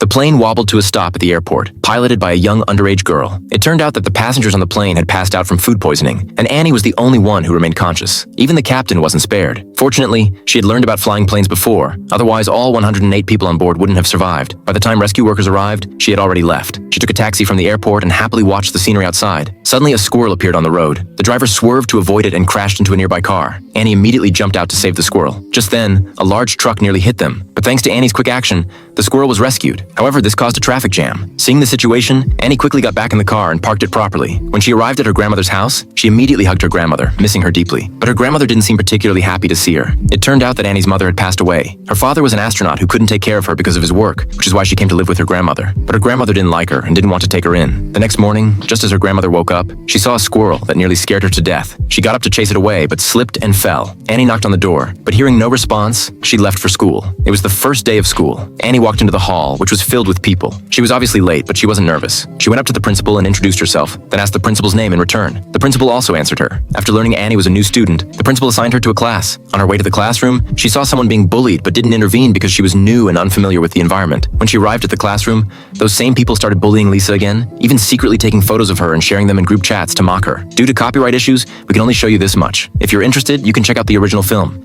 The plane wobbled to a stop at the airport, piloted by a young underage girl. It turned out that the passengers on the plane had passed out from food poisoning, and Annie was the only one who remained conscious. Even the captain wasn't spared. Fortunately, she had learned about flying planes before, otherwise all 108 people on board wouldn't have survived. By the time rescue workers arrived, she had already left. She took a taxi from the airport and happily watched the scenery outside. Suddenly, a squirrel appeared on the road. The driver swerved to avoid it and crashed into a nearby car. Annie immediately jumped out to save the squirrel. Just then, a large truck nearly hit them, but thanks to Annie's quick action, the squirrel was rescued. However, this caused a traffic jam. Seeing the situation, Annie quickly got back in the car and parked it properly. When she arrived at her grandmother's house, she immediately hugged her grandmother, missing her deeply. But her grandmother didn't seem particularly happy to see her. It turned out that Annie's mother had passed away. Her father was an astronaut who couldn't take care of her because of his work, which is why she came to live with her grandmother. But her grandmother didn't like her and didn't want to take her in. The next morning, just as her grandmother woke up, she saw a squirrel that nearly scared her to death. She got up to chase it away, but slipped and fell. Annie knocked on the door, but hearing no response, she left for school. It was the first day of school. Annie walked into the hall, which was filled with people. She was obviously late, but she wasn't nervous. She went up to the principal and introduced herself, then asked the principal's name in return. The principal also answered her. After learning Annie was a new student, the principal assigned her to a class. On her way to the classroom, she saw someone being bullied but didn't intervene because she was new and unfamiliar with the environment. When she arrived at the classroom, those same people started bullying Lisa again, even secretly taking photos of her and sharing them in group chats to mock her. Due to copyright issues, we can only show you this much. If you're interested, you can check out the original film.